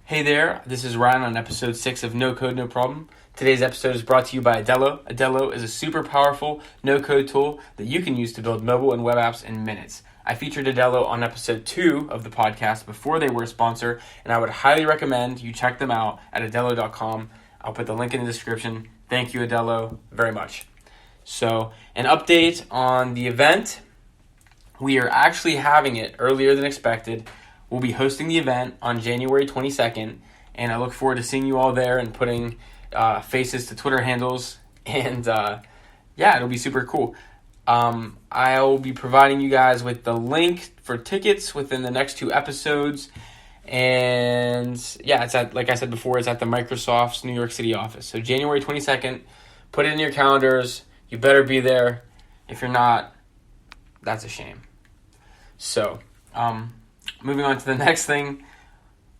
Hey there, this is Ryan on episode 6 of No Code, No Problem. Today's episode is brought to you by Adello. Adello is a super powerful no-code tool that you can use to build mobile and web apps in minutes. I featured Adello on episode 2 of the podcast before they were a sponsor, and I would highly recommend you check them out at Adello.com. I'll put the link in the description. Thank you, Adello, very much. So, an update on the event. We are actually having it earlier than expected. We'll be hosting the event on January 22nd, and I look forward to seeing you all there and putting faces to Twitter handles, and it'll be super cool. I'll be providing you guys with the link for tickets within the next 2 episodes, and it's at, like I said before, it's at the Microsoft's New York City office. So January 22nd, put it in your calendars. You better be there. If you're not, that's a shame. So, moving on to the next thing,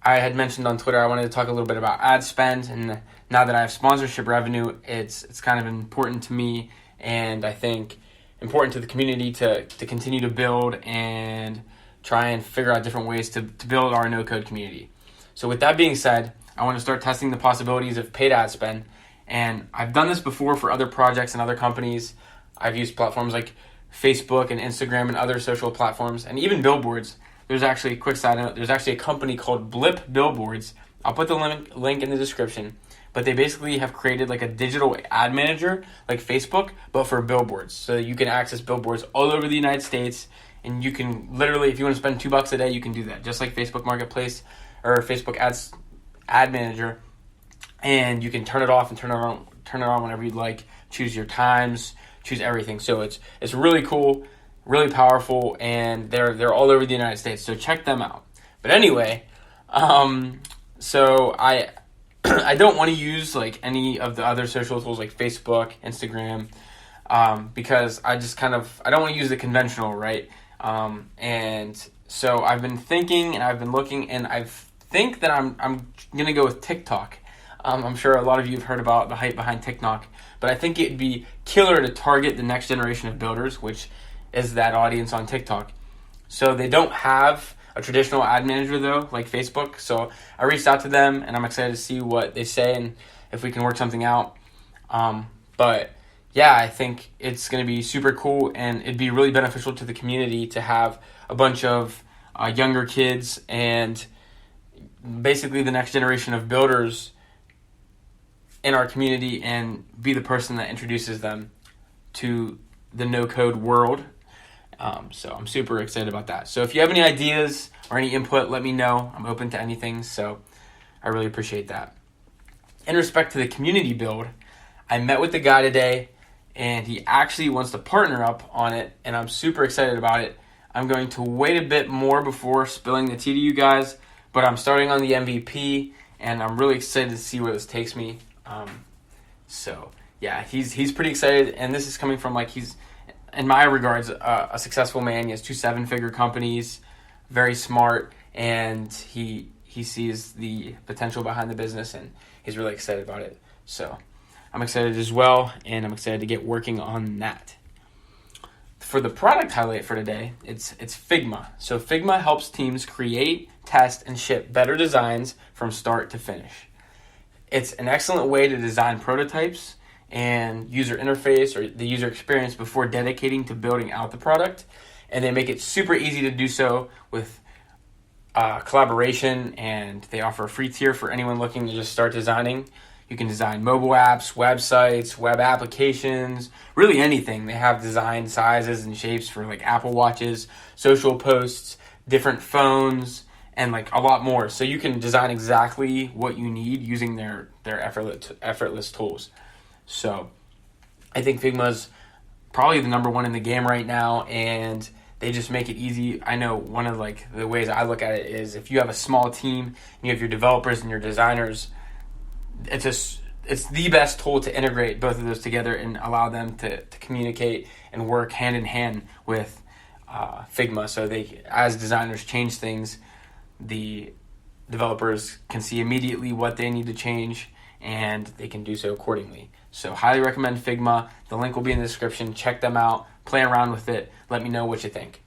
I had mentioned on Twitter I wanted to talk a little bit about ad spend, and now that I have sponsorship revenue, it's kind of important to me, and I think important to the community to continue to build and try and figure out different ways to build our no-code community. So with that being said, I want to start testing the possibilities of paid ad spend, and I've done this before for other projects and other companies. I've used platforms like Facebook and Instagram and other social platforms, and even billboards. There's actually a quick side note. There's actually a company called Blip Billboards. I'll put the link in the description. But they basically have created like a digital ad manager like Facebook, but for billboards. So you can access billboards all over the United States, and you can literally, if you want to spend $2 a day, you can do that. Just like Facebook Marketplace or Facebook Ads Ad Manager, and you can turn it off and turn it on whenever you'd like. Choose your times, choose everything. So it's really cool, really powerful, and they're all over the United States. So check them out. But anyway, so I don't want to use like any of the other social tools like Facebook, Instagram, because I don't want to use the conventional, right? And so I've been thinking and I've been looking, and I think that I'm gonna go with TikTok. I'm sure a lot of you have heard about the hype behind TikTok, but I think it'd be killer to target the next generation of builders, which is that audience on TikTok. So they don't have a traditional ad manager though, like Facebook. So I reached out to them, and I'm excited to see what they say and if we can work something out. But yeah, I think it's going to be super cool, and it'd be really beneficial to the community to have a bunch of younger kids and basically the next generation of builders in our community, and be the person that introduces them to the no-code world. So I'm super excited about that. So if you have any ideas or any input, let me know. I'm open to anything, so I really appreciate that. In respect to the community build, I met with the guy today, and he actually wants to partner up on it, and I'm super excited about it. I'm going to wait a bit more before spilling the tea to you guys, but I'm starting on the MVP, and I'm really excited to see where this takes me. So yeah, he's pretty excited, and this is coming from he's, in my regards, a successful man. He has 2 7-figure companies, very smart, and he sees the potential behind the business, and he's really excited about it. So I'm excited as well, and I'm excited to get working on that. For the product highlight for today, it's Figma. So Figma helps teams create, test, and ship better designs from start to finish. It's an excellent way to design prototypes and user interface or the user experience before dedicating to building out the product. And they make it super easy to do so with collaboration, and they offer a free tier for anyone looking to just start designing. You can design mobile apps, websites, web applications, really anything. They have design sizes and shapes for like Apple Watches, social posts, different phones, and like a lot more. So you can design exactly what you need using their effortless tools. So I think Figma's probably the number one in the game right now, and they just make it easy. I know one of like the ways I look at it is if you have a small team and you have your developers and your designers, it's the best tool to integrate both of those together and allow them to communicate and work hand in hand with Figma. So they, as designers change things, the developers can see immediately what they need to change, and they can do so accordingly. So highly recommend Figma. The link will be in the description. Check them out. Play around with it. Let me know what you think.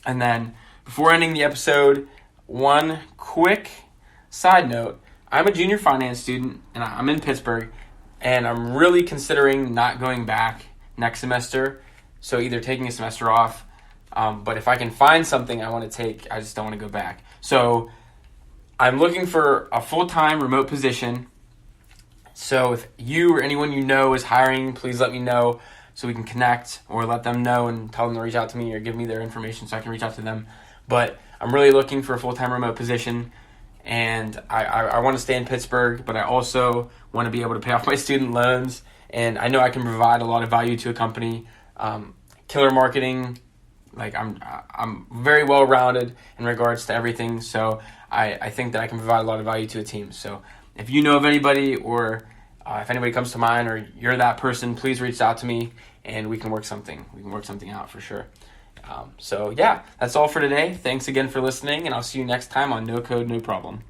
And then before ending the episode, one quick side note, I'm a junior finance student, and I'm in Pittsburgh, and I'm really considering not going back next semester, so either taking a semester off, but if I can find something I want to take, I just don't want to go back. So I'm looking for a full-time remote position. So if you or anyone you know is hiring, please let me know so we can connect, or let them know and tell them to reach out to me or give me their information so I can reach out to them. But I'm really looking for a full-time remote position, and I want to stay in Pittsburgh, but I also want to be able to pay off my student loans, and I know I can provide a lot of value to a company. Killer marketing, like I'm very well-rounded in regards to everything, so I think that I can provide a lot of value to a team. So if you know of anybody, or if anybody comes to mind, or you're that person, please reach out to me, and we can work something out for sure. So yeah, that's all for today. Thanks again for listening, and I'll see you next time on No Code, No Problem.